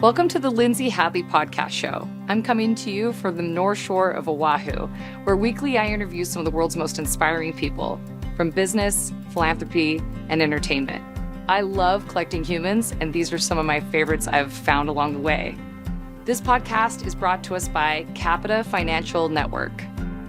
Welcome to the Lindsay Hadley podcast show. I'm coming to you from the North Shore of Oahu, where weekly I interview some of the world's most inspiring people from business, philanthropy, and entertainment. I love collecting humans, and these are some of my favorites I've found along the way. This podcast is brought to us by Capita Financial Network.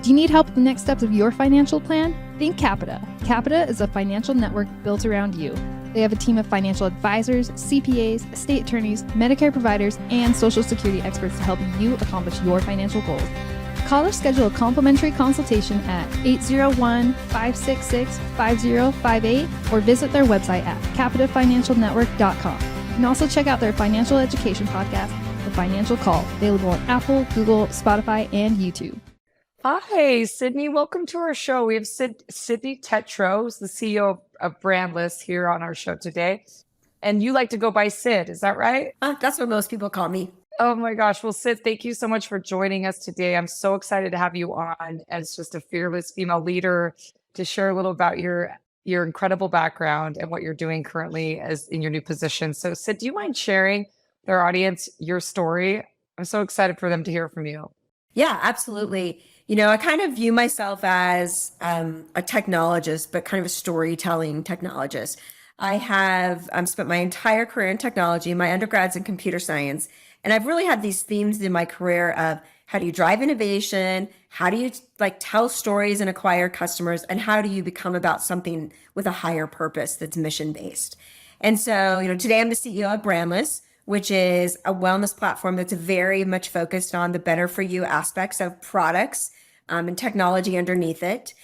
Do you need help with the next steps of your financial plan? Think Capita. Capita is a financial network built around you. They have a team of financial advisors, CPAs, estate attorneys, Medicare providers, and Social Security experts to help you accomplish your financial goals. Call or schedule a complimentary consultation at 801-566-5058 or visit their website at capitafinancialnetwork.com. You can also check out their financial education podcast, The Financial Call, available on Apple, Google, Spotify, and YouTube. Hi, Cydni. Welcome to our show. We have Cydni Tetro, who's the CEO of Brandless, here on our show today. And you like to go by Cyd, is that right? That's what most people call me. Oh my gosh. Well, Cyd, thank you so much for joining us today. I'm so excited to have you on as just a fearless female leader to share a little about your incredible background and what you're doing currently as in your new position. So Cyd, do you mind sharing with our audience your story? I'm so excited for them to hear from you. Yeah, absolutely. You know, I kind of view myself as a technologist, but kind of a storytelling technologist. I have spent my entire career in technology, my undergrad's in computer science, and I've really had these themes in my career of how do you drive innovation, how do you tell stories and acquire customers, and how do you become about something with a higher purpose that's mission-based. And so, today I'm the CEO of Brandless, which is a wellness platform that's very much focused on the better for you aspects of products and technology underneath it.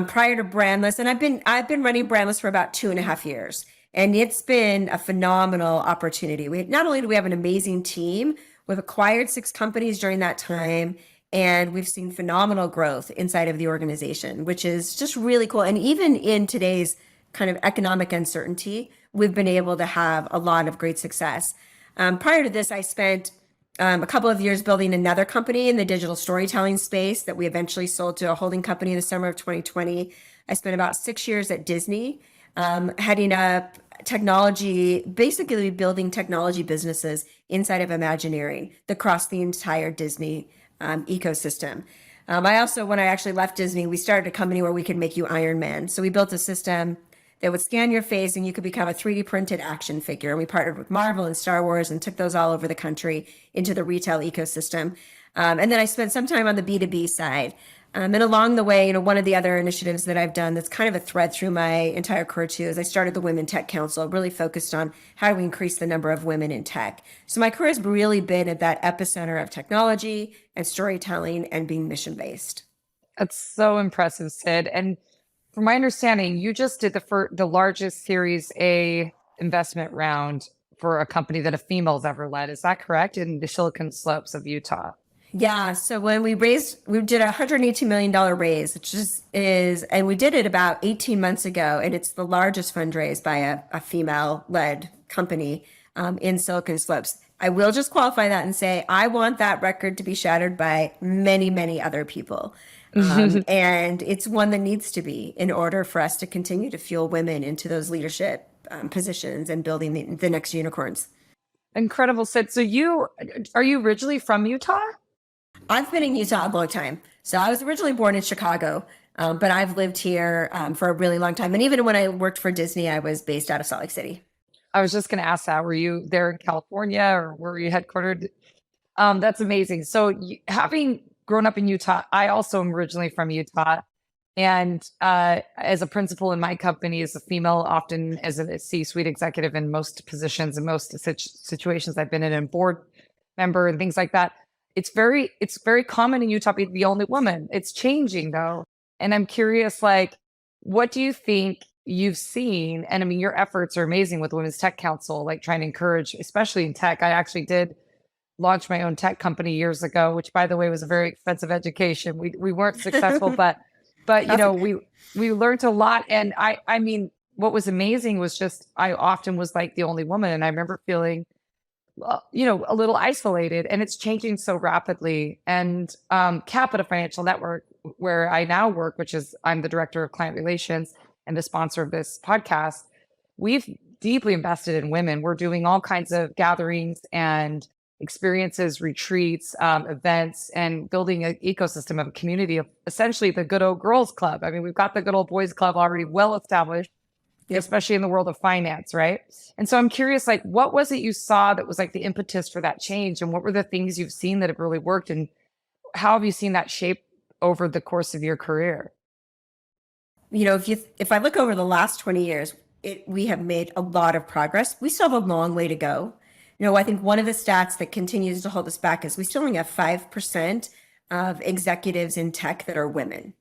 Prior to Brandless, and I've been running Brandless for about 2.5 years, and it's been a phenomenal opportunity. Not only do we have an amazing team, we've acquired 6 companies during that time, and we've seen phenomenal growth inside of the organization, which is just really cool. And even in today's kind of economic uncertainty, we've been able to have a lot of great success. Prior to this, I spent a couple of years building another company in the digital storytelling space that we eventually sold to a holding company in the summer of 2020. I spent about 6 years at Disney, heading up technology, basically building technology businesses inside of Imagineering across the entire Disney ecosystem. I also, when I actually left Disney, we started a company where we could make you Iron Man. So we built a system that would scan your face and you could become a 3D printed action figure. And we partnered with Marvel and Star Wars and took those all over the country into the retail ecosystem. And then I spent some time on the B2B side. And along the way, one of the other initiatives that I've done that's kind of a thread through my entire career too is I started the Women Tech Council, really focused on how do we increase the number of women in tech. So my career has really been at that epicenter of technology and storytelling and being mission-based. That's so impressive, Cyd. And from my understanding, you just did the largest Series A investment round for a company that a female's ever led. Is that correct? In the Silicon Slopes of Utah. Yeah. So when we did a $118 million raise, which and we did it about 18 months ago, and it's the largest fundraise by a female-led company in Silicon Slopes. I will just qualify that and say, I want that record to be shattered by many, many other people. And it's one that needs to be in order for us to continue to fuel women into those leadership positions and building the next unicorns. Incredible, Cyd. So are you originally from Utah? I've been in Utah a long time. So I was originally born in Chicago, but I've lived here for a really long time. And even when I worked for Disney, I was based out of Salt Lake City. I was just going to ask that. Were you there in California or were you headquartered? That's amazing. So having grown up in Utah, I also am originally from Utah. And as a principal in my company, as a female, often as a C-suite executive in most positions and most situations I've been in, and board member and things like that, it's very common in Utah to be the only woman. It's changing though. And I'm curious, what do you think you've seen? And I mean, your efforts are amazing with Women's Tech Council, trying to encourage, especially in tech. I actually did launched my own tech company years ago, which by the way was a very expensive education. We weren't successful, but we learned a lot. And I mean, what was amazing was just I often was the only woman, and I remember feeling a little isolated. And it's changing so rapidly. And Capita Financial Network, where I now work, which is I'm the director of client relations and the sponsor of this podcast, we've deeply invested in women. We're doing all kinds of gatherings and experiences, retreats, events, and building an ecosystem of a community of essentially the good old girls club. I mean, we've got the good old boys club already well established, especially in the world of finance, right? And so I'm curious, like, what was it you saw that was like the impetus for that change? And what were the things you've seen that have really worked? And how have you seen that shape over the course of your career? If I look over the last 20 years, we have made a lot of progress. We still have a long way to go. I think one of the stats that continues to hold us back is we still only have 5% of executives in tech that are women.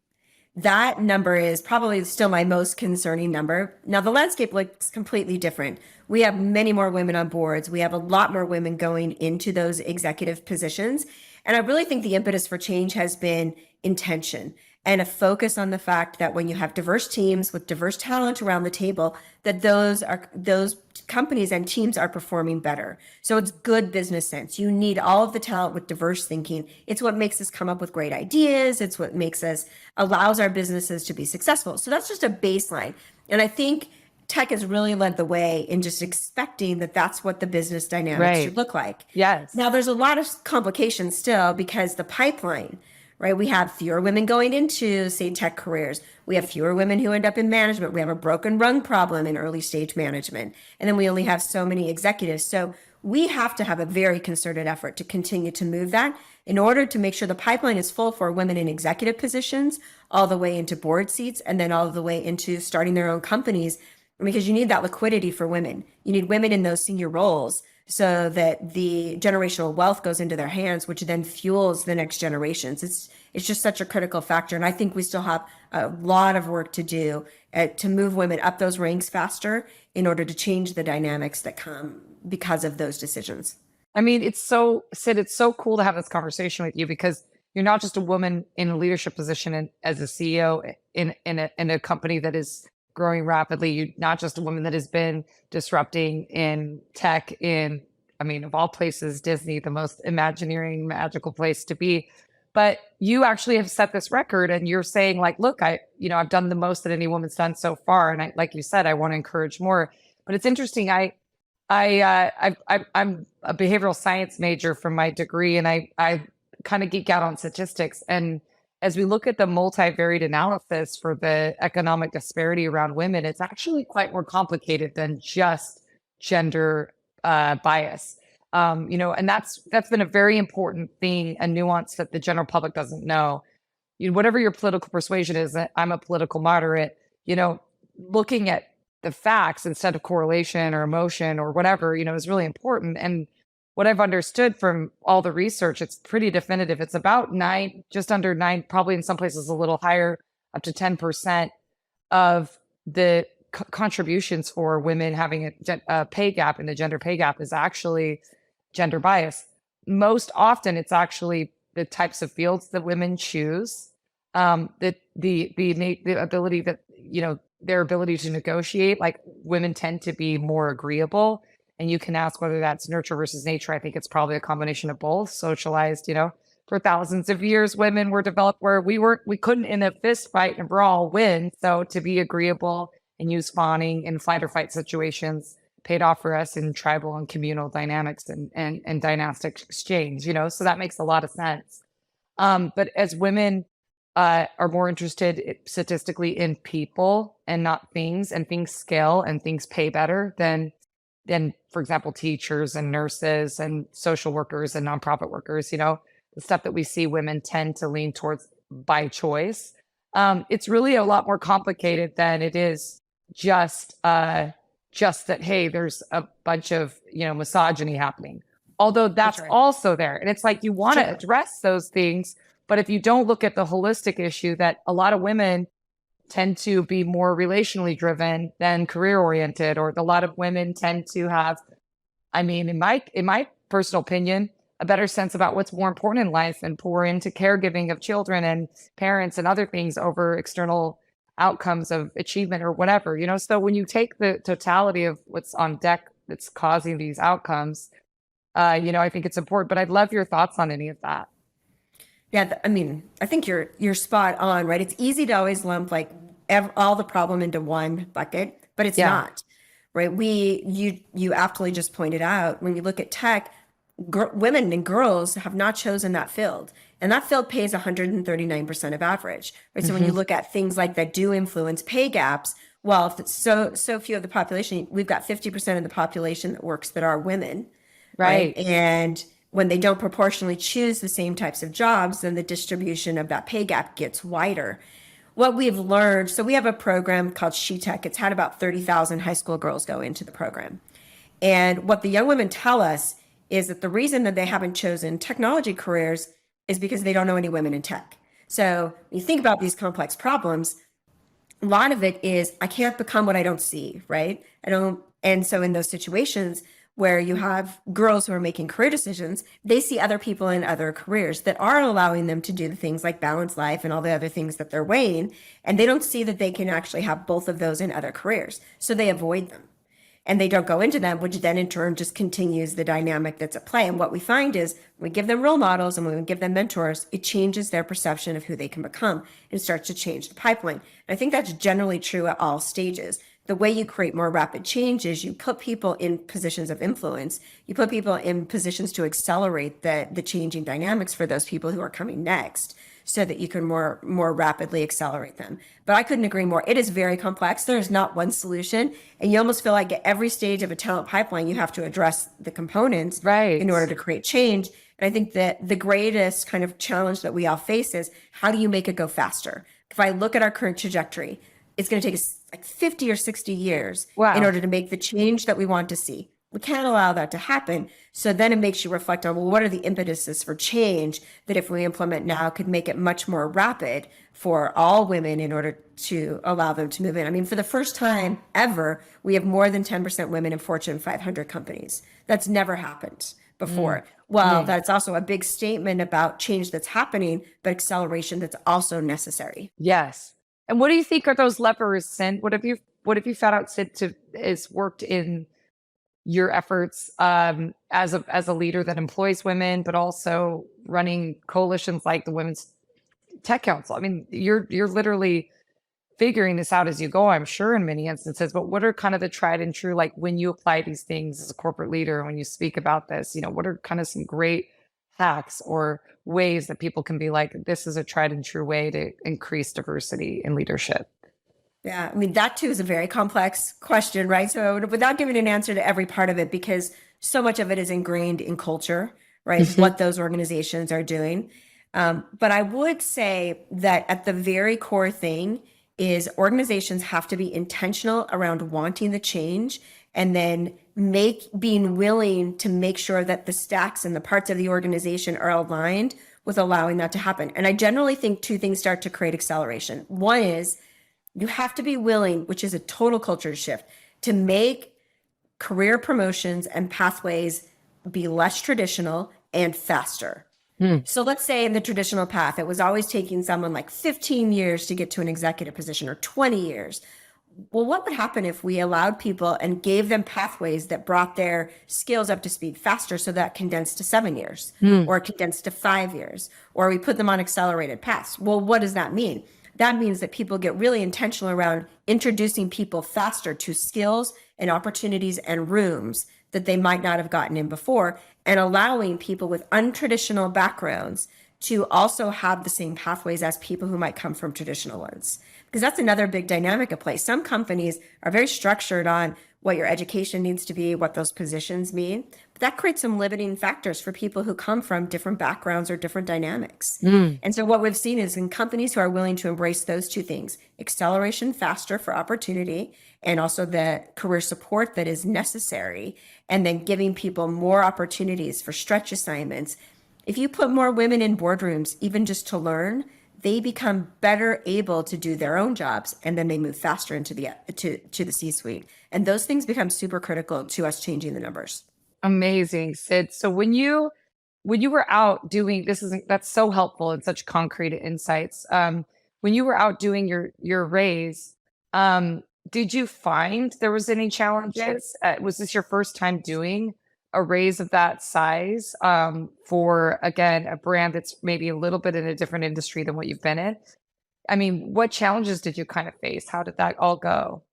That number is probably still my most concerning number. Now, the landscape looks completely different. We have many more women on boards. We have a lot more women going into those executive positions. And I really think the impetus for change has been intention and a focus on the fact that when you have diverse teams with diverse talent around the table, that those companies and teams are performing better. So it's good business sense. You need all of the talent with diverse thinking. It's what makes us come up with great ideas. It's what allows our businesses to be successful. So that's just a baseline. And I think tech has really led the way in just expecting that that's what the business dynamics should look like. Yes. Now, there's a lot of complications still because the pipeline, right? We have fewer women going into, say, tech careers. We have fewer women who end up in management. We have a broken rung problem in early stage management. And then we only have so many executives. So we have to have a very concerted effort to continue to move that in order to make sure the pipeline is full for women in executive positions, all the way into board seats, and then all the way into starting their own companies, because you need that liquidity for women. You need women in those senior roles so that the generational wealth goes into their hands, which then fuels the next generations. It's just such a critical factor. And I think we still have a lot of work to do to move women up those ranks faster in order to change the dynamics that come because of those decisions. I mean, Sid, it's so cool to have this conversation with you because you're not just a woman in a leadership position and as a CEO in a company that is growing rapidly. You're not just a woman that has been disrupting in tech of all places, Disney, the most imagineering, magical place to be. But you actually have set this record and you're saying like, look, I've done the most that any woman's done so far. And like you said, I want to encourage more. But it's interesting. I'm a behavioral science major from my degree, and I kind of geek out on statistics. And as we look at the multivariate analysis for the economic disparity around women, it's actually quite more complicated than just gender bias. And that's been a very important thing, a nuance that the general public doesn't know. Whatever your political persuasion is, I'm a political moderate, looking at the facts instead of correlation or emotion or whatever, is really important. And what I've understood from all the research, it's pretty definitive. It's about 9, just under 9, probably in some places a little higher, up to 10% of the contributions for women having a pay gap, and the gender pay gap is actually gender bias. Most often, it's actually the types of fields that women choose, the ability that their ability to negotiate. Like women tend to be more agreeable, and you can ask whether that's nurture versus nature. I think it's probably a combination of both. Socialized, for thousands of years, women were developed where we couldn't in a fist fight and brawl win. So to be agreeable and use fawning in fight or fight situations paid off for us in tribal and communal dynamics and dynastic exchange, so that makes a lot of sense. But as women are more interested statistically in people and not things, and things scale and things pay better than, for example, teachers and nurses and social workers and nonprofit workers, the stuff that we see women tend to lean towards by choice. It's really a lot more complicated than it is just that, hey, there's a bunch of, misogyny happening. Although that's right. Also there. And it's like you want to address those things, but if you don't look at the holistic issue that a lot of women tend to be more relationally driven than career oriented, or a lot of women tend to have, in my personal opinion, a better sense about what's more important in life and pour into caregiving of children and parents and other things over external outcomes of achievement or whatever, so when you take the totality of what's on deck that's causing these outcomes, I think it's important. But I'd love your thoughts on any of that. Yeah, I think you're spot on, right? It's easy to always lump like all the problem into one bucket, but it's not. right? You aptly just pointed out, when you look at tech, women and girls have not chosen that field. And that field pays 139% of average, right? So when you look at things like that do influence pay gaps, well, if it's so few of the population, we've got 50% of the population that works that are women, right? Right. And when they don't proportionally choose the same types of jobs, then the distribution of that pay gap gets wider. What we've learned, so we have a program called SheTech. It's had about 30,000 high school girls go into the program. And what the young women tell us is that the reason that they haven't chosen technology careers is because they don't know any women in tech. So when you think about these complex problems, a lot of it is I can't become what I don't see, right? And so in those situations where you have girls who are making career decisions, they see other people in other careers that are allowing them to do the things like balance life and all the other things that they're weighing. And they don't see that they can actually have both of those in other careers. So they avoid them and they don't go into them, which then in turn just continues the dynamic that's at play. And what we find is when we give them role models and when we give them mentors, it changes their perception of who they can become and starts to change the pipeline. And I think that's generally true at all stages. The way you create more rapid change is you put people in positions of influence. You put people in positions to accelerate the changing dynamics for those people who are coming next, so that you can more rapidly accelerate them. But I couldn't agree more. It is very complex. There is not one solution. And you almost feel like at every stage of a talent pipeline, you have to address the components Right. in order to create change. And I think that the greatest kind of challenge that we all face is how do you make it go faster? If I look at our current trajectory, it's going to take us like 50 or 60 years Wow. in order to make the change that we want to see. We can't allow that to happen. So then it makes you reflect on, well, what are the impetuses for change that if we implement now could make it much more rapid for all women in order to allow them to move in? I mean, for the first time ever, we have more than 10% women in Fortune 500 companies. That's never happened before. Well, that's also a big statement about change that's happening, but acceleration that's also necessary. Yes. And what do you think are those levers, Sid? What have you found out, Sid, is worked in your efforts as a leader that employs women, but also running coalitions like the Women's Tech Council? I mean, you're literally figuring this out as you go, I'm sure, in many instances. But what are kind of the tried and true, like when you apply these things as a corporate leader, when you speak about this, what are kind of some great hacks or ways that people can be like, this is a tried and true way to increase diversity in leadership? Yeah, I mean, that too is a very complex question, right? So without giving an answer to every part of it, because so much of it is ingrained in culture, right? What those organizations are doing. But I would say that at the very core thing is organizations have to be intentional around wanting the change and then being willing to make sure that the stacks and the parts of the organization are aligned with allowing that to happen. And I generally think two things start to create acceleration. One is you have to be willing, which is a total culture shift, to make career promotions and pathways be less traditional and faster. So let's say in the traditional path, it was always taking someone like 15 years to get to an executive position or 20 years. Well, what would happen if we allowed people and gave them pathways that brought their skills up to speed faster, so that condensed to 7 years or condensed to 5 years, or we put them on accelerated paths? Well, what does that mean? That means that people get really intentional around introducing people faster to skills and opportunities and rooms that they might not have gotten in before, and allowing people with untraditional backgrounds to also have the same pathways as people who might come from traditional ones. Because that's another big dynamic at play. Some companies are very structured on what your education needs to be, what those positions mean. But that creates some limiting factors for people who come from different backgrounds or different dynamics. And so what we've seen is in companies who are willing to embrace those two things, acceleration faster for opportunity, and also the career support that is necessary, and then giving people more opportunities for stretch assignments. If you put more women in boardrooms, even just to learn, they become better able to do their own jobs, and then they move faster into the C-suite. And those things become super critical to us changing the numbers. Amazing, Sid. So when you were out doing that's so helpful and such concrete insights. When you were out doing your raise, did you find there was any challenges? Was this your first time doing a raise of that size for, again, a brand that's maybe a little bit in a different industry than what you've been in? I mean, what challenges did you kind of face? How did that all go?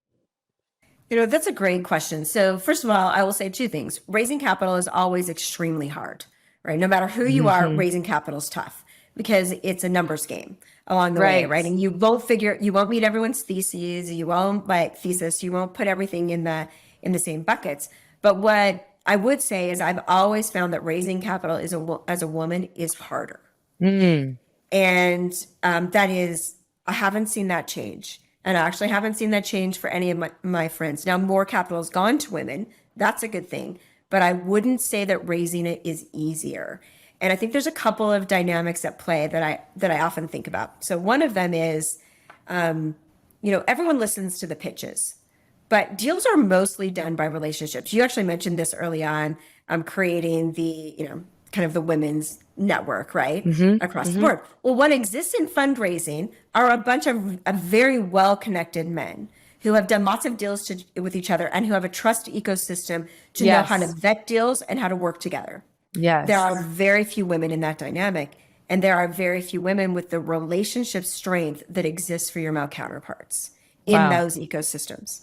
That's a great question. So, first of all, I will say two things. Raising capital is always extremely hard, right? No matter who you are, Mhm. raising capital is tough because it's a numbers game along the way, Right. right? And you won't meet everyone's theses, you won't put everything in the same buckets. But what I would say is I've always found that raising capital as a woman is harder. Mm. And that is, I haven't seen that change. And I actually haven't seen that change for any of my friends. Now, more capital has gone to women. That's a good thing. But I wouldn't say that raising it is easier. And I think there's a couple of dynamics at play that I often think about. So one of them is, everyone listens to the pitches, but deals are mostly done by relationships. You actually mentioned this early on, creating the, kind of the women's network, right? Hmm. Across the Hmm. board. Well, what exists in fundraising are a bunch of very well-connected men who have done lots of deals with each other and who have a trust ecosystem to know how to Yes. vet deals and how to work together. There Yes. are very few women in that dynamic, and there are very few women with the relationship strength that exists for your male counterparts in Wow. those ecosystems.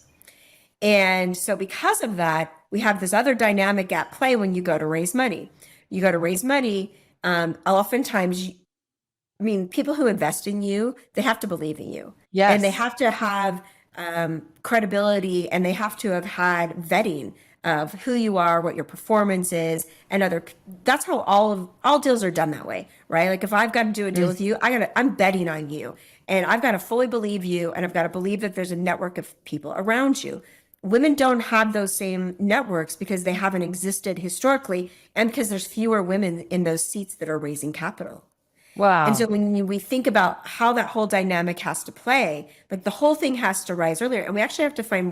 And so, because of that, we have this other dynamic at play when you go to raise money. You go to raise money, oftentimes, people who invest in you, they have to believe in you. And they Yes. have to have credibility, and they have to have had vetting of who you are, what your performance is, and that's how all deals are done that way, right? Like if I've got to do a deal Mm. with you, I'm betting on you, and I've got to fully believe you, and I've got to believe that there's a network of people around you. Women don't have those same networks because they haven't existed historically, and because there's fewer women in those seats that are raising capital. And so Wow. we think about how that whole dynamic has to play, like the whole thing has to rise earlier. And we actually have to find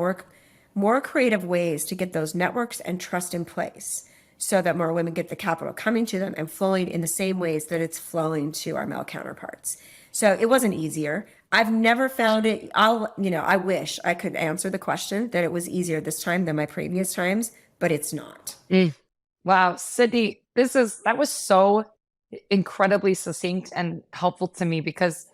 more creative ways to get those networks and trust in place so that more women get the capital coming to them and flowing in the same ways that it's flowing to our male counterparts. So it wasn't easier. I've never found it. I wish I could answer the question that it was easier this time than my previous times, but it's not. Mm. Wow. Cydni, that was so incredibly succinct and helpful to me because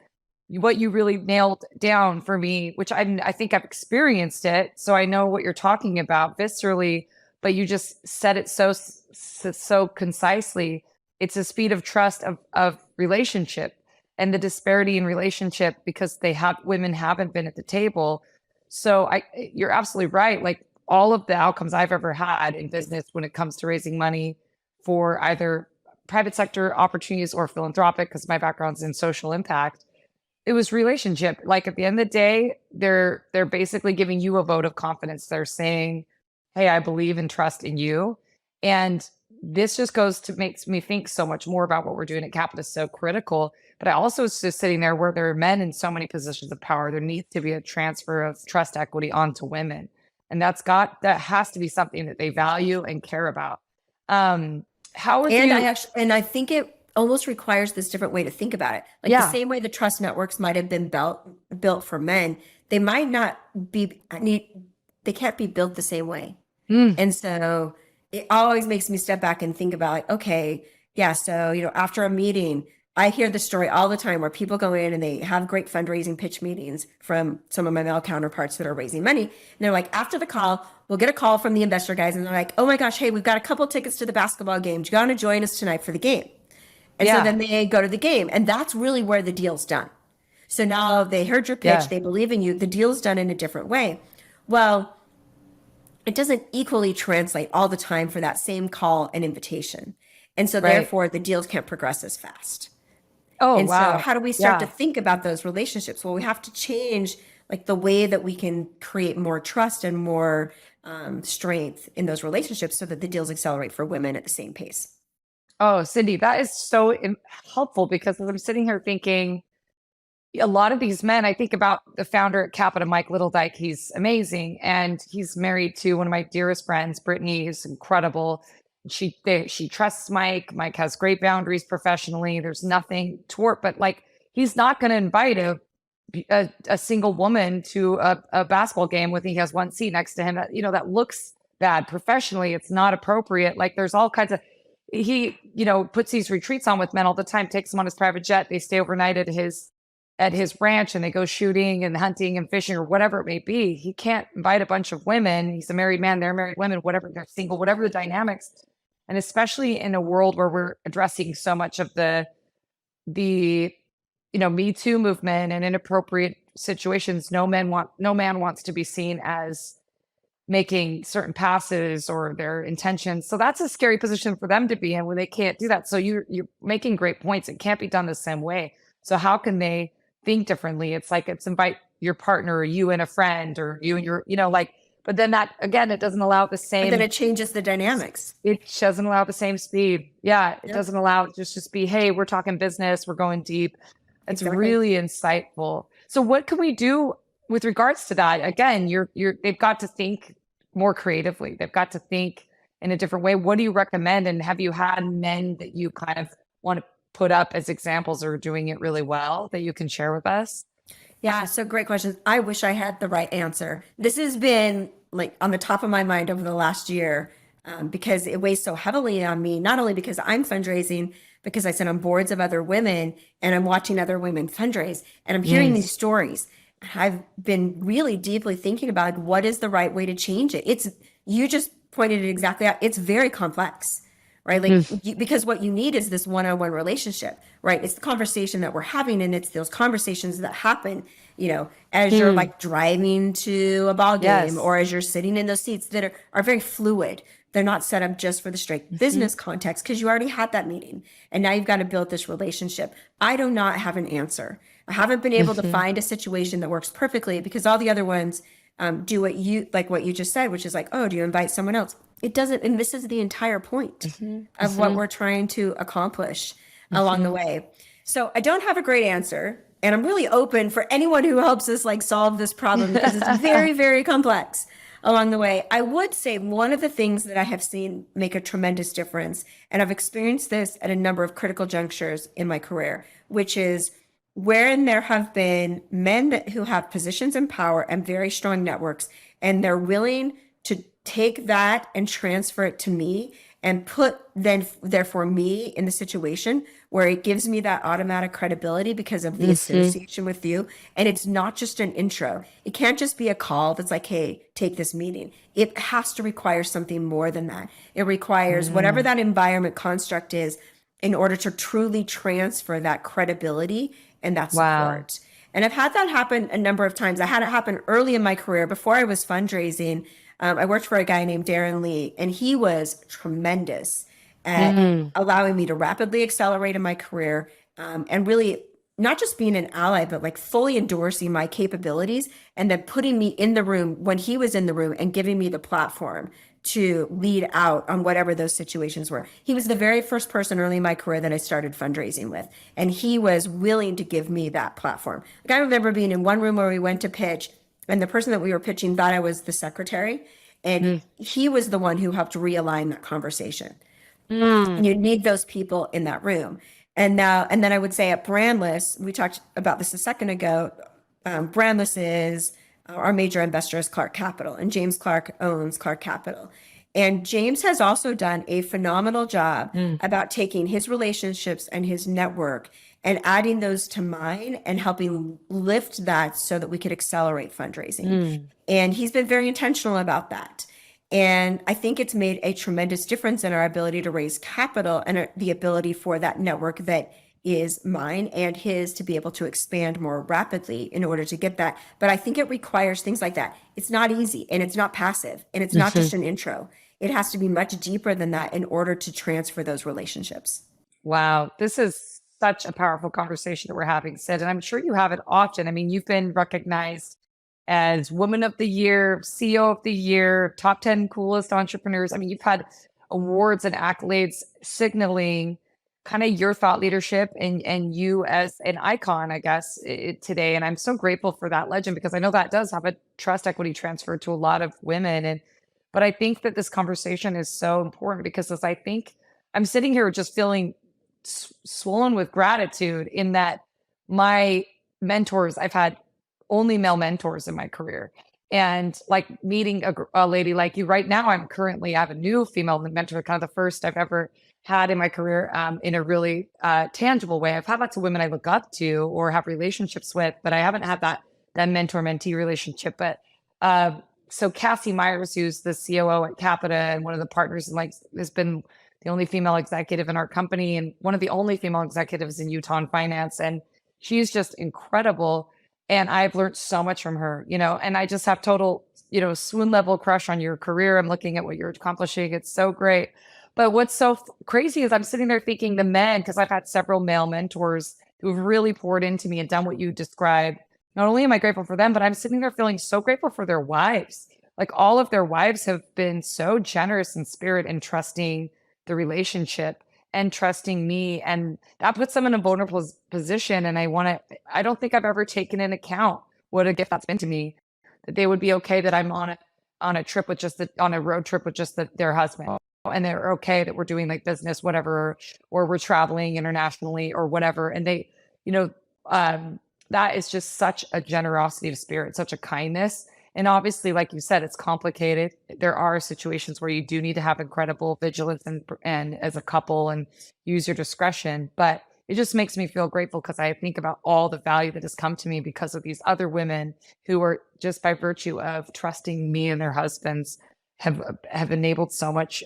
what you really nailed down for me, which I think I've experienced it, so I know what you're talking about viscerally, but you just said it so concisely. It's a speed of trust of relationship and the disparity in relationship because women haven't been at the table. So you're absolutely right. Like all of the outcomes I've ever had in business when it comes to raising money for either private sector opportunities or philanthropic, because my background's in social impact, it was relationship. Like at the end of the day, they're basically giving you a vote of confidence. They're saying, "Hey, I believe and trust in you." And this just goes to makes me think so much more about what we're doing at Capita is so critical. But I also was just sitting there where there are men in so many positions of power. There needs to be a transfer of trust equity onto women. And that has to be something that they value and care about. How would And you I think it almost requires this different way to think about it. Like the yeah. same way the trust networks might have been built for men, they might not be need they can't be built the same way. Mm. And so it always makes me step back and think about like, okay, yeah, so after a meeting, I hear the story all the time where people go in and they have great fundraising pitch meetings from some of my male counterparts that are raising money. And they're like, after the call, we'll get a call from the investor guys and they're like, oh my gosh, hey, we've got a couple tickets to the basketball game. Do you want to join us tonight for the game? And so Yeah. then they go to the game, and that's really where the deal's done. So now they heard your pitch, Yeah. they believe in you, the deal's done in a different way. Well, it doesn't equally translate all the time for that same call and invitation. And so Right. therefore the deals can't progress as fast. Oh, And so wow. how do we start to Yeah. think about those relationships? Well, we have to change like the way that we can create more trust and more strength in those relationships so that the deals accelerate for women at the same pace. Oh, Cindy, that is so helpful because as I'm sitting here thinking, a lot of these men, I think about the founder at Capita, Mike Littledike. He's amazing. And he's married to one of my dearest friends, Brittany, who's incredible. She trusts Mike. Mike has great boundaries professionally. There's nothing toward, but like, he's not going to invite a single woman to a basketball game with he has one seat next to him. That looks bad professionally. It's not appropriate. Like there's all kinds of, he puts these retreats on with men all the time, takes them on his private jet. They stay overnight at his at his ranch and they go shooting and hunting and fishing or whatever it may be. He can't invite a bunch of women. He's a married man, they're married women, whatever, they're single, whatever the dynamics. And especially in a world where we're addressing so much of the Me Too movement and inappropriate situations, no man wants to be seen as making certain passes or their intentions. So that's a scary position for them to be in when they can't do that. So you're making great points. It can't be done the same way. So how can they think differently? It's like, it's invite your partner or you and a friend or you and your, but then that, again, it doesn't allow the same. But then it changes the dynamics. It doesn't allow the same speed. Yeah. It Yep. doesn't allow it just be, hey, we're talking business. We're going deep. It's Exactly. really insightful. So what can we do with regards to that? Again, they've got to think more creatively. They've got to think in a different way. What do you recommend? And have you had men that you kind of want to put up as examples or doing it really well that you can share with us? Yeah, so great questions. I wish I had the right answer. This has been like on the top of my mind over the last year because it weighs so heavily on me, not only because I'm fundraising, because I sit on boards of other women and I'm watching other women fundraise and I'm hearing these stories. I've been really deeply thinking about what is the right way to change it. You just pointed it exactly out. It's very complex, right? Because what you need is this one-on-one relationship, right? It's the conversation that we're having, and it's those conversations that happen, as you're like driving to a ball game, Yes. or as you're sitting in those seats that are very fluid. They're not set up just for the straight business context because you already had that meeting and now you've got to build this relationship. I do not have an answer. I haven't been able to find a situation that works perfectly because all the other ones do what you just said, which is like, oh, do you invite someone else? It doesn't, and this is the entire point of what we're trying to accomplish along the way. So I don't have a great answer, and I'm really open for anyone who helps us like solve this problem because it's very, very complex along the way. I would say one of the things that I have seen make a tremendous difference, and I've experienced this at a number of critical junctures in my career, which is wherein there have been men who have positions in power and very strong networks, and they're willing to take that and transfer it to me and put therefore me in the situation where it gives me that automatic credibility because of the association with you. And it's not just an intro. It can't just be a call that's like, hey, take this meeting. It has to require something more than that. It requires whatever that environment construct is in order to truly transfer that credibility and that support. And I've had that happen a number of times. I had it happen early in my career before I was fundraising. I worked for a guy named Darren Lee, and he was tremendous at allowing me to rapidly accelerate in my career and really not just being an ally, but like fully endorsing my capabilities and then putting me in the room when he was in the room and giving me the platform to lead out on whatever those situations were. He was the very first person early in my career that I started fundraising with, and he was willing to give me that platform. Like I remember being in one room where we went to pitch, and the person that we were pitching thought I was the secretary, and he was the one who helped realign that conversation. And you need those people in that room. And then I would say at Brandless, we talked about this a second ago. Brandless is our major investor is Clark Capital, and James Clark owns Clark Capital. And James has also done a phenomenal job about taking his relationships and his network and adding those to mine and helping lift that so that we could accelerate fundraising. And he's been very intentional about that. And I think it's made a tremendous difference in our ability to raise capital and the ability for that network that is mine and his to be able to expand more rapidly in order to get that. But I think it requires things like that. It's not easy, and it's not passive, and it's not just an intro. It has to be much deeper than that in order to transfer those relationships. Wow. This is such a powerful conversation that we're having, Sid. And I'm sure you have it often. I mean, you've been recognized as Woman of the Year, CEO of the Year, top 10 coolest entrepreneurs. I mean, you've had awards and accolades signaling kind of your thought leadership and you as an icon, I guess, today. And I'm so grateful for that legend because I know that does have a trust equity transfer to a lot of women. But I think that this conversation is so important because as I think I'm sitting here just feeling swollen with gratitude in that my mentors, I've had only male mentors in my career. And like meeting a lady like you right now, I have a new female mentor, kind of the first I've ever had in my career in a really tangible way. I've had lots of women I look up to or have relationships with, but I haven't had that mentor-mentee relationship. But so Cassie Myers, who's the COO at Capita and one of the partners, and like has been the only female executive in our company and one of the only female executives in Utah in finance, and she's just incredible. And I've learned so much from her, and I just have total, swoon level crush on your career. I'm looking at what you're accomplishing. It's so great. But what's so crazy is I'm sitting there thinking the men, because I've had several male mentors who've really poured into me and done what you described. Not only am I grateful for them, but I'm sitting there feeling so grateful for their wives. Like all of their wives have been so generous in spirit and trusting the relationship and trusting me. And that puts them in a vulnerable position. And I don't think I've ever taken into account what a gift that's been to me, that they would be okay that I'm on a trip with on a road trip with just their husband. And they're okay that we're doing like business, whatever, or we're traveling internationally or whatever. And they, that is just such a generosity of spirit, such a kindness. And obviously, like you said, it's complicated. There are situations where you do need to have incredible vigilance and as a couple and use your discretion. But it just makes me feel grateful because I think about all the value that has come to me because of these other women who are just by virtue of trusting me and their husbands have enabled so much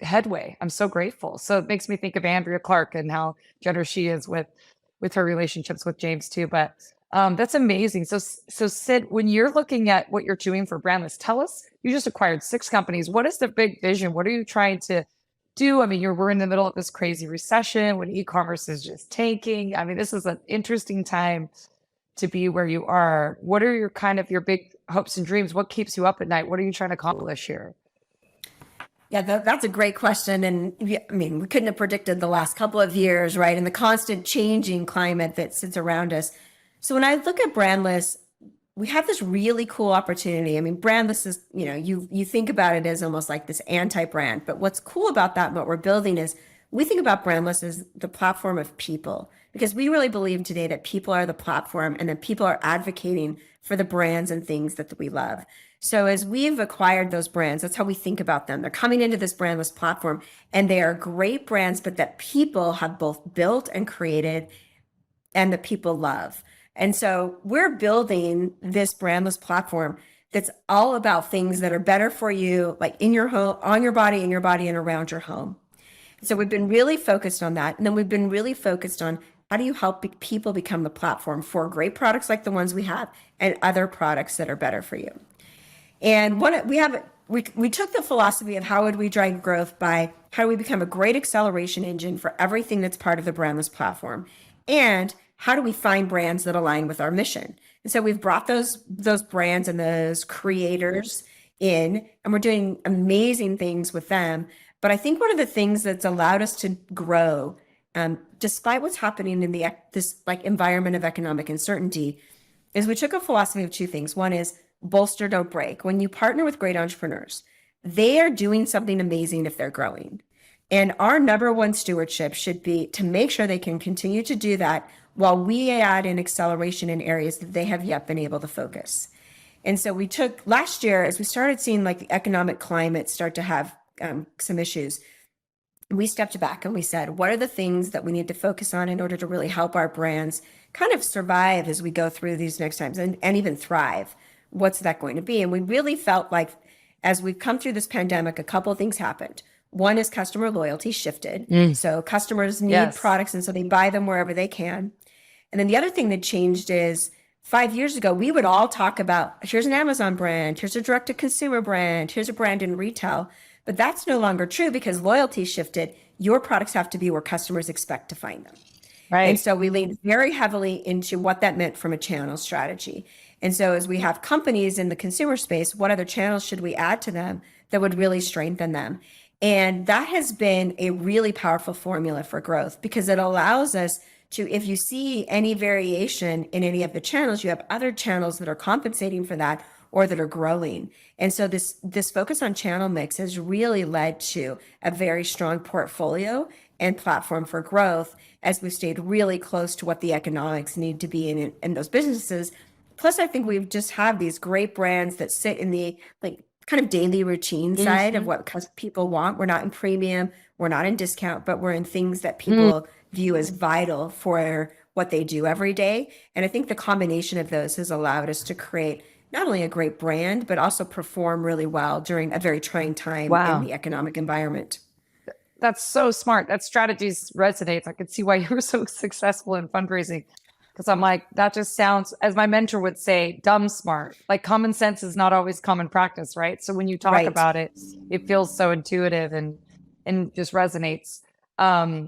headway. I'm so grateful. So it makes me think of Andrea Clark and how generous she is with her relationships with James too. But that's amazing. So Sid, when you're looking at what you're doing for Brandless, tell us, you just acquired 6 companies. What is the big vision? What are you trying to do? I mean, we're in the middle of this crazy recession when e-commerce is just tanking. I mean, this is an interesting time to be where you are. What are your big hopes and dreams? What keeps you up at night? What are you trying to accomplish here? Yeah, that's a great question. And I mean, we couldn't have predicted the last couple of years, right? And the constant changing climate that sits around us. So when I look at Brandless, we have this really cool opportunity. I mean, Brandless is, you think about it as almost like this anti-brand, but what's cool about that and what we're building is we think about Brandless as the platform of people, because we really believe today that people are the platform and that people are advocating for the brands and things that we love. So as we've acquired those brands, that's how we think about them. They're coming into this Brandless platform and they are great brands, but that people have both built and created and that people love. And so we're building this Brandless platform that's all about things that are better for you, like in your home, on your body, in your body, and around your home. So we've been really focused on that. And then we've been really focused on how do you help people become the platform for great products like the ones we have and other products that are better for you. And we took the philosophy of how would we drive growth by how do we become a great acceleration engine for everything that's part of the Brandless platform, and how do we find brands that align with our mission? And so we've brought those brands and those creators in, and we're doing amazing things with them. But I think one of the things that's allowed us to grow, despite what's happening in this environment of economic uncertainty, is we took a philosophy of 2 things. One is bolster, don't break. When you partner with great entrepreneurs, they are doing something amazing if they're growing. And our number one stewardship should be to make sure they can continue to do that while we add in acceleration in areas that they have yet been able to focus. And so we took last year, as we started seeing the economic climate start to have some issues, we stepped back and we said, what are the things that we need to focus on in order to really help our brands kind of survive as we go through these next times and even thrive? What's that going to be? And we really felt like as we've come through this pandemic, a couple of things happened. One is customer loyalty shifted. So customers need products, and so they buy them wherever they can. And then the other thing that changed is 5 years ago, we would all talk about, here's an Amazon brand, here's a direct-to-consumer brand, here's a brand in retail. But that's no longer true because loyalty shifted. Your products have to be where customers expect to find them. Right. And so we leaned very heavily into what that meant from a channel strategy. And so as we have companies in the consumer space, what other channels should we add to them that would really strengthen them? And that has been a really powerful formula for growth because it allows us to, if you see any variation in any of the channels, you have other channels that are compensating for that or that are growing. And so this focus on channel mix has really led to a very strong portfolio and platform for growth as we've stayed really close to what the economics need to be in those businesses. Plus, I think we've just have these great brands that sit in the kind of daily routine side of what people want. We're not in premium. we're not in discount, but we're in things that people view as vital for what they do every day. And I think the combination of those has allowed us to create not only a great brand, but also perform really well during a very trying time in Wow. the economic environment. That's so smart. That strategies resonates. I could see why you were so successful in fundraising. Because I'm like, that just sounds, as my mentor would say, dumb smart. Like common sense is not always common practice, right? So when you talk Right. about it, it feels so intuitive and just resonates,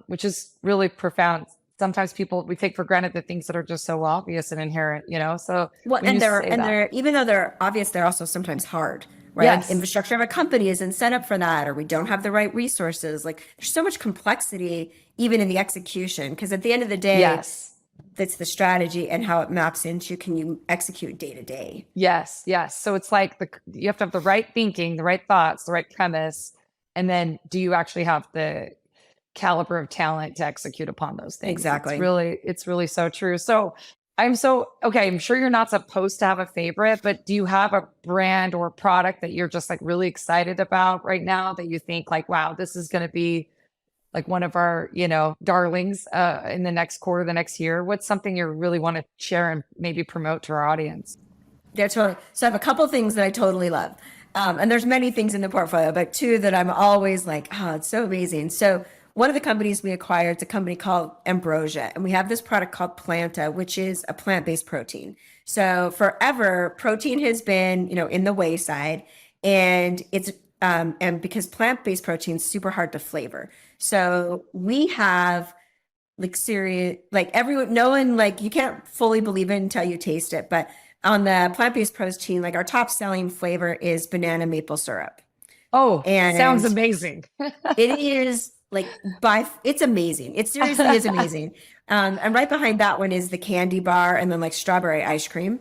which is really profound. Sometimes we take for granted the things that are just so obvious and inherent, you know? So Well, when you say that, they're even though they're obvious, they're also sometimes hard, right? Like yes, infrastructure of a company isn't set up for that, or we don't have the right resources. Like there's so much complexity even in the execution, because at the end of the day, yes. that's the strategy and how it maps into can you execute day to day. Yes, yes. So it's like you have to have the right thinking, the right thoughts, the right premise, and then do you actually have the caliber of talent to execute upon those things? Exactly. It's really so true. So okay, I'm sure you're not supposed to have a favorite, but do you have a brand or product that you're just like really excited about right now that you think like, wow, this is going to be like one of our, darlings in the next quarter, the next year? What's something you really want to share and maybe promote to our audience? Yeah, totally. So I have a couple things that I totally love. And there's many things in the portfolio, but two that I'm always like, oh, it's so amazing. So one of the companies we acquired is a company called Ambrosia, and we have this product called Planta, which is a plant-based protein. So forever, protein has been, in the wayside, and it's and because plant-based protein is super hard to flavor. So we have like serious, like everyone, no one, like you can't fully believe it until you taste it, but on the plant-based protein, like our top selling flavor is banana maple syrup. Oh, sounds And amazing. it is like it's amazing. It seriously is amazing. And right behind that one is the candy bar and then like strawberry ice cream.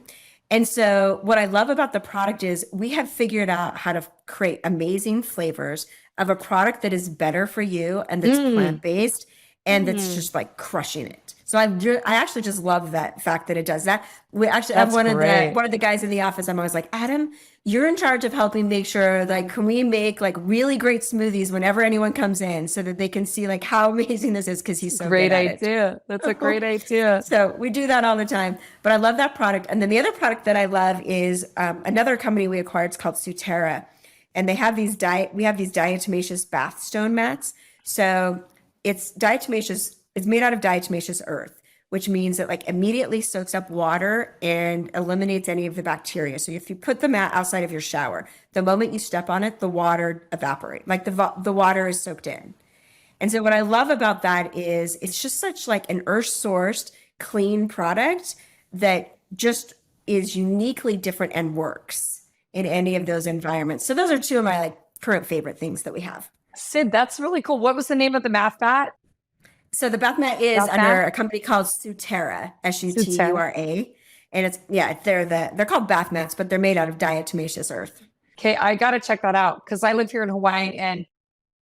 And so what I love about the product is we have figured out how to create amazing flavors of a product that is better for you and that's Mm, plant-based and that's mm. just like crushing it. So I actually just love that fact that it does that. We actually have That's great. one of the guys in the office. I'm always like, Adam, you're in charge of helping make sure like can we make like really great smoothies whenever anyone comes in so that they can see like how amazing this is because he's so good Great at it. idea. That's a great idea. So we do that all the time. But I love that product. And then the other product that I love is another company we acquired. It's called Suterra, and they have we have these diatomaceous bath stone mats. So it's diatomaceous. It's made out of diatomaceous earth, which means it like immediately soaks up water and eliminates any of the bacteria. So if you put the mat outside of your shower, the moment you step on it, the water evaporates. Like the water is soaked in. And so what I love about that is it's just such like an earth sourced clean product that just is uniquely different and works in any of those environments. So those are two of my like current favorite things that we have. Sid, that's really cool. What was the name of the math bat? So the bath mat is Bath under mat? a company called Suterra, Suterra. Sutura. And it's they're called bath mats, but they're made out of diatomaceous earth. Okay, I got to check that out because I live here in Hawaii and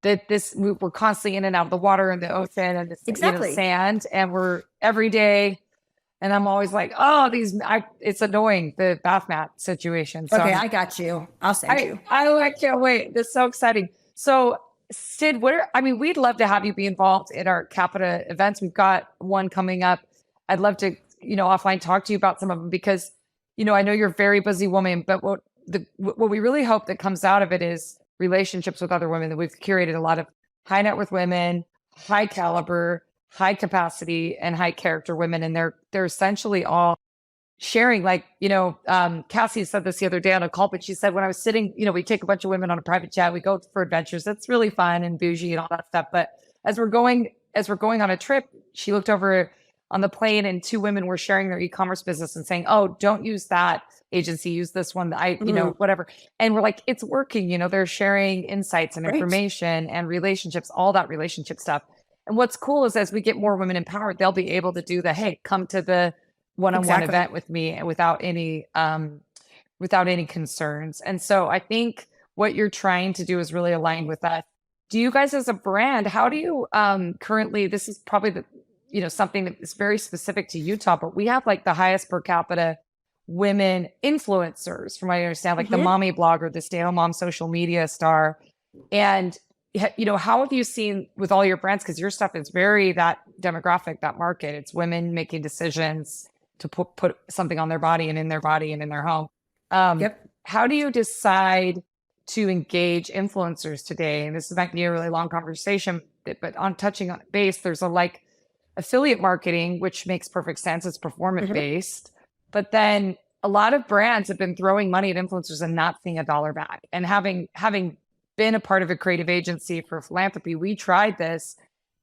we're constantly in and out of the water and the ocean and the Exactly. sand, and we're every day. And I'm always like, oh, it's annoying, the bath mat situation. So Okay, I got you. I'll send you. I can't wait. This is so exciting. So Sid, we'd love to have you be involved in our Capita events. We've got one coming up. I'd love to, offline talk to you about some of them because, I know you're a very busy woman, but what we really hope that comes out of it is relationships with other women. That we've curated a lot of high net worth women, high caliber, high capacity, and high character women. And they're essentially all sharing, like, Cassie said this the other day on a call, but she said when I was sitting, we take a bunch of women on a private jet, we go for adventures. That's really fun and bougie and all that stuff. But as we're going on a trip, she looked over on the plane and two women were sharing their e-commerce business and saying, oh, don't use that agency, use this one. Whatever. And we're like, it's working, they're sharing insights and Great. information and relationships, all that relationship stuff. And what's cool is as we get more women empowered, they'll be able to do the, hey, come to the one-on-one event with me and without any concerns. And so I think what you're trying to do is really aligned with that. Do you guys as a brand, how do you currently, this is probably something that is very specific to Utah, but we have like the highest per capita women influencers, from what I understand, like the mommy blogger, the stay-at-home mom social media star. And how have you seen with all your brands? Because your stuff is very that demographic, that market. It's women making decisions to put something on their body and in their body and in their home. Yep. How do you decide to engage influencers today? And this might be a really long conversation, but on touching on base, there's affiliate marketing, which makes perfect sense. It's performance based, but then a lot of brands have been throwing money at influencers and not seeing a dollar back. And having been a part of a creative agency for philanthropy, we tried this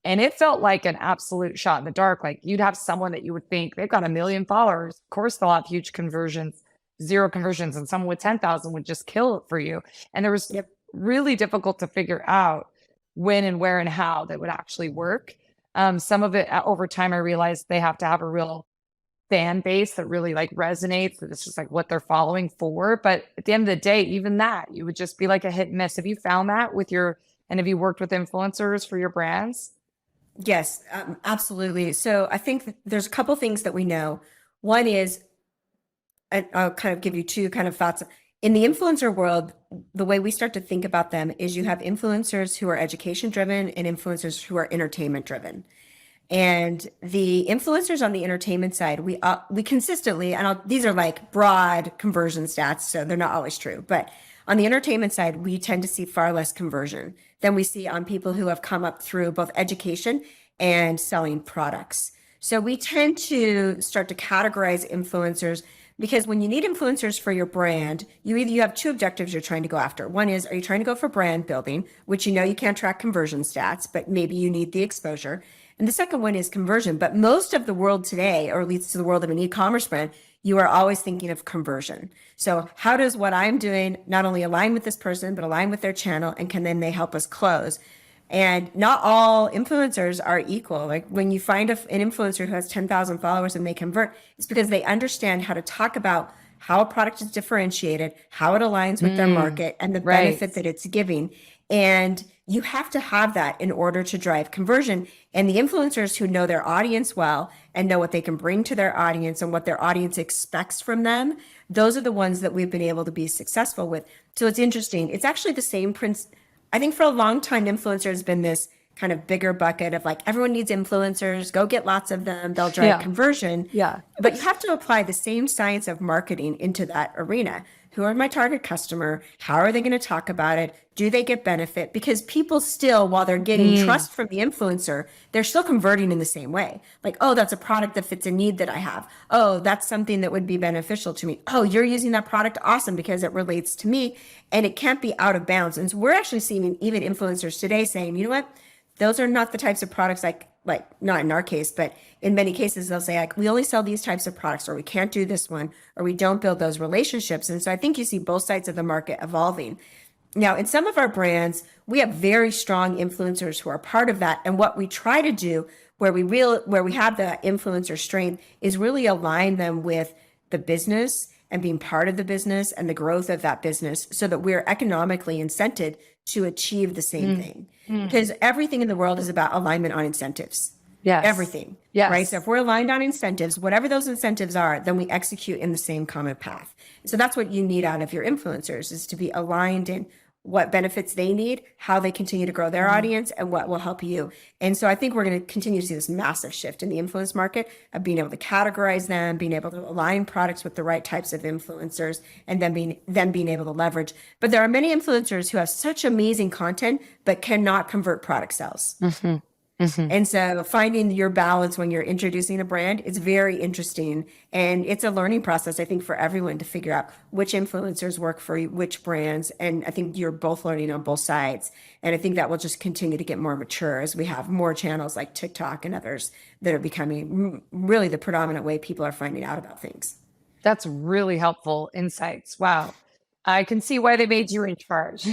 and it felt like an absolute shot in the dark. Like you'd have someone that you would think they've got 1 million followers. Of course, they'll have huge conversions, 0 conversions, and someone with 10,000 would just kill it for you. And there was really difficult to figure out when and where and how that would actually work. Some of it over time, I realized they have to have a real fan base that really like resonates, that it's just like what they're following for. But at the end of the day, even that, you would just be like a hit and miss. Have you found that and have you worked with influencers for your brands? Yes, absolutely. So I think there's a couple things that we know. One is, and I'll kind of give you two kind of thoughts. In the influencer world, the way we start to think about them is you have influencers who are education driven and influencers who are entertainment driven. And the influencers on the entertainment side, we consistently, and these are like broad conversion stats, so they're not always true, but on the entertainment side, we tend to see far less conversion than we see on people who have come up through both education and selling products. So we tend to start to categorize influencers because when you need influencers for your brand, you have two objectives you're trying to go after. One is, are you trying to go for brand building, which you can't track conversion stats, but maybe you need the exposure. And the second one is conversion. But most of the world today, or at least to the world of an e-commerce brand, you are always thinking of conversion. So how does what I'm doing not only align with this person, but align with their channel, and can then they help us close? And not all influencers are equal. Like when you find an influencer who has 10,000 followers and they convert, it's because they understand how to talk about how a product is differentiated, how it aligns with their market, and the benefit that it's giving. And you have to have that in order to drive conversion. And the influencers who know their audience well and know what they can bring to their audience and what their audience expects from them, those are the ones that we've been able to be successful with. So it's interesting. It's actually the same principle. I think for a long time, influencer has been this kind of bigger bucket of like, everyone needs influencers, go get lots of them, they'll drive conversion. Yeah. But you have to apply the same science of marketing into that arena. Who are my target customer? How are they going to talk about it? Do they get benefit? Because people still, while they're getting trust from the influencer, they're still converting in the same way. Like, oh, that's a product that fits a need that I have. Oh, that's something that would be beneficial to me. Oh, you're using that product. Awesome, because it relates to me and it can't be out of bounds. And so we're actually seeing even influencers today saying, you know what? Those are not the types of products like not in our case, but in many cases, they'll say like, we only sell these types of products, or we can't do this one, or we don't build those relationships. And so I think you see both sides of the market evolving. Now, in some of our brands, we have very strong influencers who are part of that. And what we try to do where we have the influencer strength is really align them with the business and being part of the business and the growth of that business so that we're economically incented to achieve the same thing. Because everything in the world is about alignment on incentives. Yes. Everything. Yes. Right. So if we're aligned on incentives, whatever those incentives are, then we execute in the same common path. So that's what you need out of your influencers, is to be aligned in what benefits they need, how they continue to grow their audience, and what will help you. And so I think we're going to continue to see this massive shift in the influence market of being able to categorize them, being able to align products with the right types of influencers, and then being able to leverage. But there are many influencers who have such amazing content, but cannot convert product sales. And so finding your balance when you're introducing a brand is very interesting. And it's a learning process, I think, for everyone to figure out which influencers work for you, which brands. And I think you're both learning on both sides. And I think that will just continue to get more mature as we have more channels like TikTok and others that are becoming really the predominant way people are finding out about things. That's really helpful insights. Wow. I can see why they made you in charge.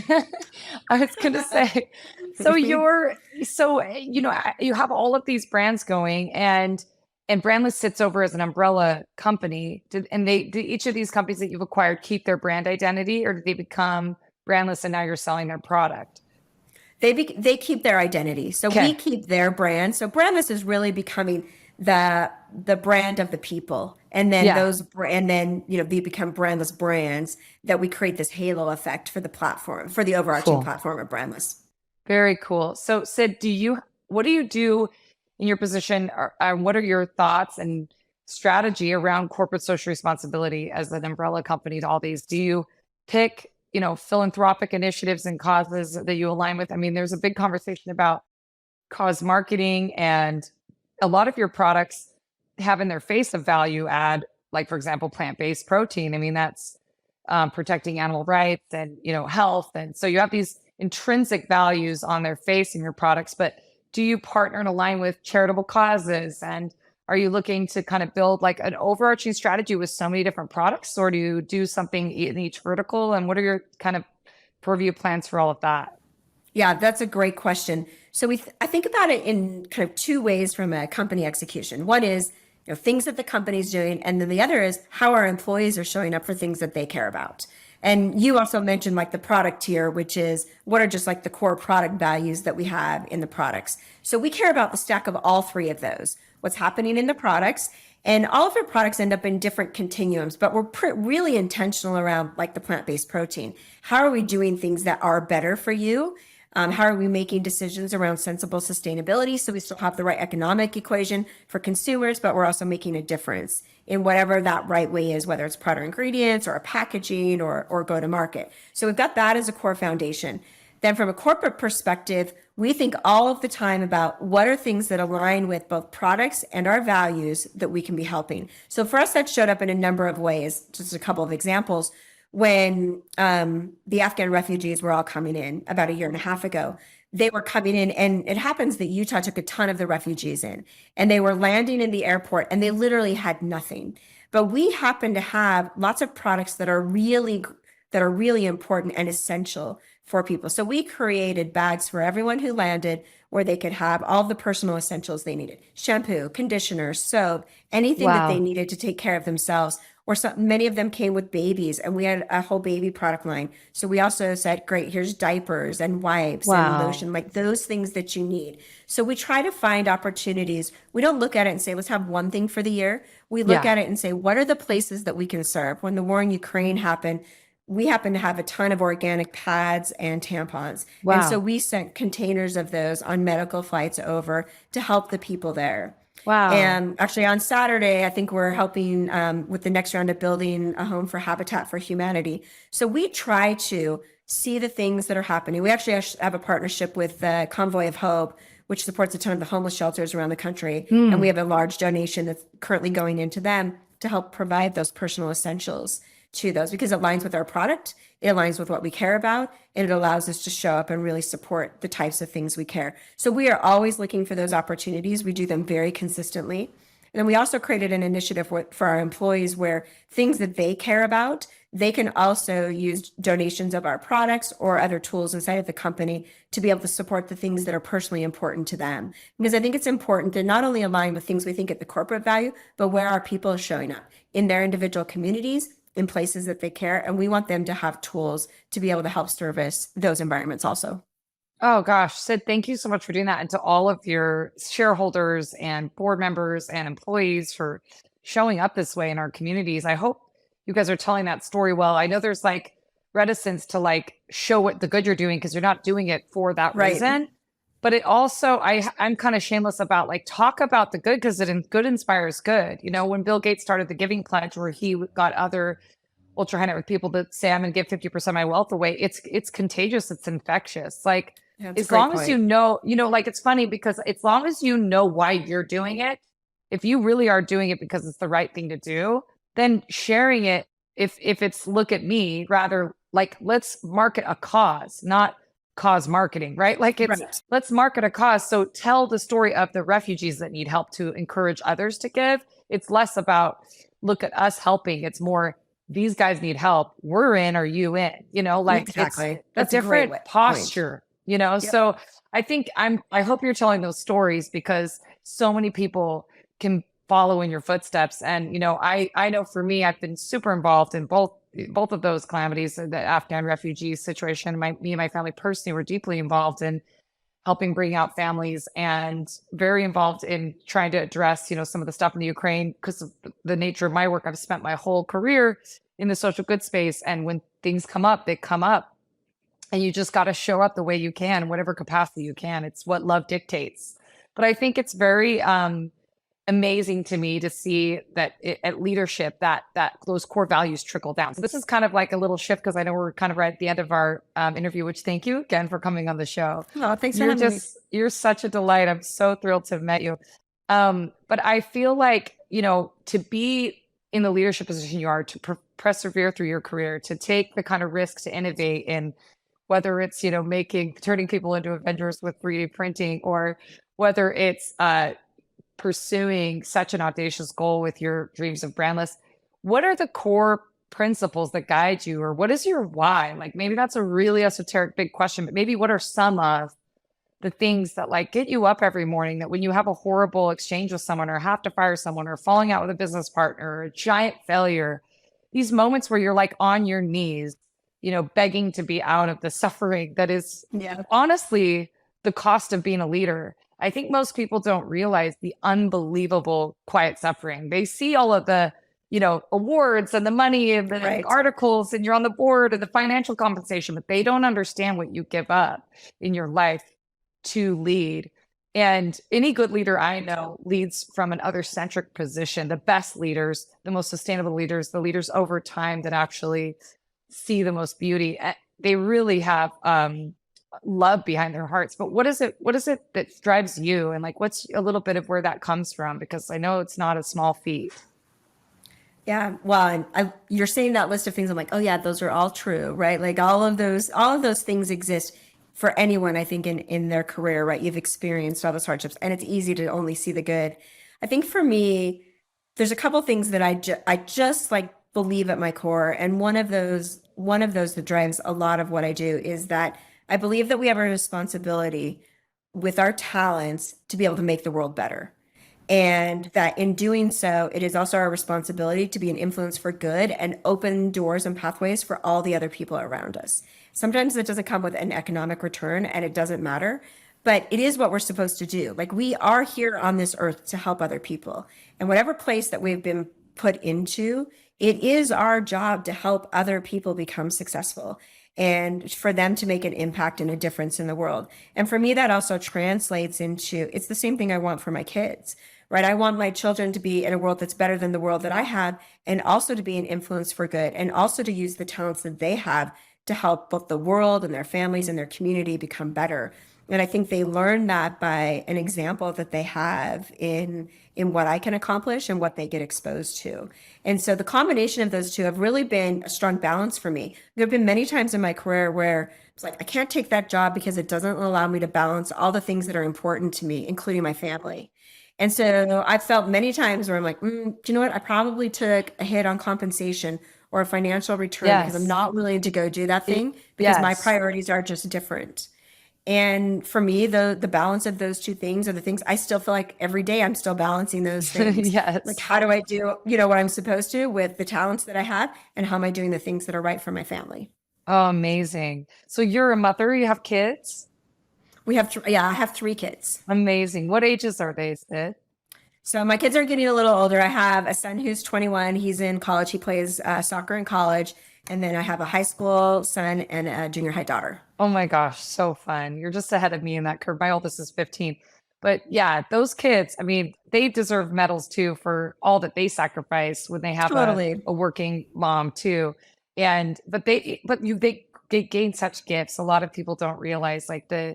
I was going to say, you have all of these brands going, and Brandless sits over as an umbrella company. Do each of these companies that you've acquired keep their brand identity, or do they become Brandless and now you're selling their product? They keep their identity. So we keep their brand. So Brandless is really becoming the brand of the people. And then they become Brandless brands that we create this halo effect for the platform, for the overarching platform of Brandless. Very cool. So, Sid, what do you do in your position? What are your thoughts and strategy around corporate social responsibility as an umbrella company to all these? Do you pick, philanthropic initiatives and causes that you align with? I mean, there's a big conversation about cause marketing, and a lot of your products have in their face a value add, like, for example, plant-based protein. I mean, that's protecting animal rights and, health. And so you have these intrinsic values on their face in your products, but do you partner and align with charitable causes? And are you looking to kind of build like an overarching strategy with so many different products, or do you do something in each vertical? And what are your kind of purview plans for all of that? Yeah, that's a great question. So I think about it in kind of two ways from a company execution. One is, things that the company's doing, and then the other is how our employees are showing up for things that they care about. And you also mentioned like the product tier, which is what are just like the core product values that we have in the products. So we care about the stack of all three of those, what's happening in the products. And all of our products end up in different continuums, but we're really intentional around like the plant-based protein. How are we doing things that are better for you? How are we making decisions around sensible sustainability so we still have the right economic equation for consumers, but we're also making a difference in whatever that right way is, whether it's product ingredients or a packaging or go to market. So we've got that as a core foundation. Then from a corporate perspective, we think all of the time about what are things that align with both products and our values that we can be helping. So for us, that showed up in a number of ways. Just a couple of examples. When the Afghan refugees were all coming in about a year and a half ago, they were coming in, and it happens that Utah took a ton of the refugees in, and they were landing in the airport, and they literally had nothing. But we happen to have lots of products that are really important and essential for people. So we created bags for everyone who landed where they could have all the personal essentials they needed: shampoo, conditioner, soap, anything that they Wow. needed to take care of themselves. Or many of them came with babies, and we had a whole baby product line. So we also said, great, here's diapers and wipes and Wow. lotion, like those things that you need. So we try to find opportunities. We don't look at it and say, let's have one thing for the year. We look Yeah. at it and say, what are the places that we can serve? When the war in Ukraine happened, we happen to have a ton of organic pads and tampons. And so Wow. we sent containers of those on medical flights over to help the people there. Wow. And actually, on Saturday, I think we're helping with the next round of building a home for Habitat for Humanity. So we try to see the things that are happening. We actually have a partnership with the Convoy of Hope, which supports a ton of the homeless shelters around the country. And we Hmm. have a large donation that's currently going into them to help provide those personal essentials to those, because it aligns with our product, it aligns with what we care about, and it allows us to show up and really support the types of things we care. So we are always looking for those opportunities. We do them very consistently. And then we also created an initiative for our employees where things that they care about, they can also use donations of our products or other tools inside of the company to be able to support the things that are personally important to them. Because I think it's important to not only align with things we think at the corporate value, but where our people are showing up in their individual communities, in places that they care. And we want them to have tools to be able to help service those environments also. Oh gosh, Sid, thank you so much for doing that. And to all of your shareholders and board members and employees for showing up this way in our communities. I hope you guys are telling that story well. I know there's like reticence to like show what the good you're doing because you're not doing it for that Right. reason. But it also, I'm kind of shameless about like talk about the good because good inspires good. When Bill Gates started the Giving Pledge, where he got other ultra high net worth people that say I'm going to give 50% of my wealth away. It's contagious. It's infectious. Like Yeah, that's a as great long as point. like it's funny because as long as you know why you're doing it, if you really are doing it because it's the right thing to do, then sharing it, if it's look at me, rather like let's market a cause, not cause marketing, right? Like it's Right. let's market a cause. So tell the story of the refugees that need help to encourage others to give. It's less about look at us helping. It's more these guys need help. We're in, are you in? Like it's Exactly. a That's a great different point. posture. Yep. So I hope you're telling those stories because so many people can follow in your footsteps. And, I know for me, I've been super involved in both of those calamities, the Afghan refugee situation. Me and my family personally were deeply involved in helping bring out families and very involved in trying to address, some of the stuff in the Ukraine because of the nature of my work. I've spent my whole career in the social good space. And when things come up, they come up. and you just got to show up the way you can, whatever capacity you can. It's what love dictates. But I think it's very amazing to me to see that at leadership that those core values trickle down. So this is kind of like a little shift because I know we're kind of right at the end of our interview, which thank you again for coming on the show. Oh, thanks for having me. You're such a delight. I'm so thrilled to have met you. But I feel like, to be in the leadership position you are, to persevere through your career, to take the kind of risk to innovate in whether it's, turning people into Avengers with 3D printing, or whether it's pursuing such an audacious goal with your dreams of Brandless. What are the core principles that guide you, or what is your why? Like, maybe that's a really esoteric big question, but maybe what are some of the things that like get you up every morning, that when you have a horrible exchange with someone, or have to fire someone, or falling out with a business partner, or a giant failure, these moments where you're like on your knees, begging to be out of the suffering that is honestly the cost of being a leader. I think most people don't realize the unbelievable quiet suffering. They see all of the, awards and the money and the articles, and you're on the board and the financial compensation, but they don't understand what you give up in your life to lead. And any good leader I know leads from an other-centric position. The best leaders, the most sustainable leaders, the leaders over time that actually see the most beauty, they really have love behind their hearts. But what is it that drives you, and like what's a little bit of where that comes from? Because I know it's not a small feat. Yeah, well, you're saying that list of things, I'm like, oh yeah, those are all true, right? Like all of those things exist for anyone, I think, in their career, right? You've experienced all those hardships, and it's easy to only see the good. I think for me, there's a couple things that I just like believe at my core, and one of those that drives a lot of what I do is that I believe that we have a responsibility with our talents to be able to make the world better. And that in doing so, it is also our responsibility to be an influence for good and open doors and pathways for all the other people around us. Sometimes it doesn't come with an economic return, and it doesn't matter, but it is what we're supposed to do. Like, we are here on this earth to help other people. And whatever place that we've been put into, it is our job to help other people become successful and for them to make an impact and a difference in the world. And for me, that also translates into, it's the same thing I want for my kids, right? I want my children to be in a world that's better than the world that I have, and also to be an influence for good, and also to use the talents that they have to help both the world and their families and their community become better. And I think they learn that by an example that they have in what I can accomplish and what they get exposed to. And so the combination of those two have really been a strong balance for me. There have been many times in my career where it's like, I can't take that job because it doesn't allow me to balance all the things that are important to me, including my family. And so I've felt many times where I'm like, do you know what? I probably took a hit on compensation or a financial return because I'm not willing to go do that thing because my priorities are just different. And for me, the balance of those two things are the things I still feel like every day I'm still balancing those things. Like, how do I do, what I'm supposed to with the talents that I have, and how am I doing the things that are right for my family? Oh, amazing. So you're a mother, you have kids? I have 3 kids. Amazing. What ages are they, Sid? So my kids are getting a little older. I have a son who's 21. He's in college. He plays soccer in college. And then I have a high school son and a junior high daughter. Oh my gosh, so fun. You're just ahead of me in that curve. My oldest is 15. But yeah, those kids, I mean, they deserve medals too for all that they sacrifice when they have a working mom too. But they gain such gifts. A lot of people don't realize like the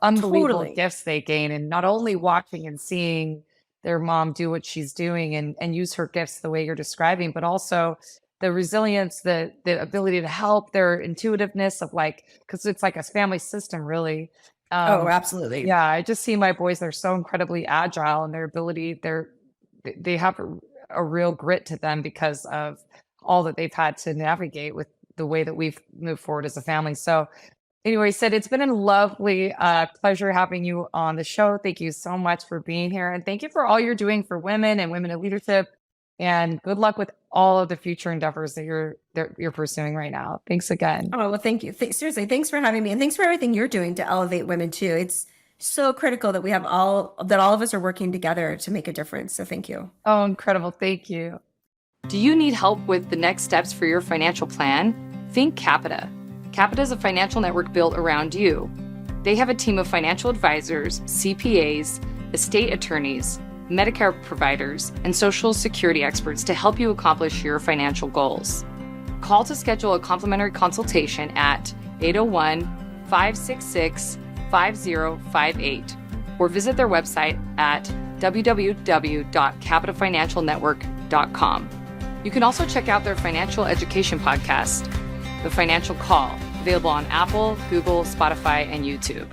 unbelievable gifts they gain, and not only watching and seeing their mom do what she's doing and use her gifts the way you're describing, but also the resilience, the ability to help, their intuitiveness of like, because it's like a family system, really. Absolutely. Yeah, I just see my boys, they're so incredibly agile, and their ability, they have a real grit to them because of all that they've had to navigate with the way that we've moved forward as a family. So anyway, Sid, it's been a lovely pleasure having you on the show. Thank you so much for being here. And thank you for all you're doing for women and women in leadership. And good luck with all of the future endeavors that you're pursuing right now. Thanks again. Oh, well, thank you. Seriously, thanks for having me. And thanks for everything you're doing to elevate women too. It's so critical that we have all of us are working together to make a difference. So thank you. Oh, incredible. Thank you. Do you need help with the next steps for your financial plan? Think Capita. Capita is a financial network built around you. They have a team of financial advisors, CPAs, estate attorneys, Medicare providers, and Social Security experts to help you accomplish your financial goals. Call to schedule a complimentary consultation at 801-566-5058 or visit their website at www.capitafinancialnetwork.com. You can also check out their financial education podcast, The Financial Call, available on Apple, Google, Spotify, and YouTube.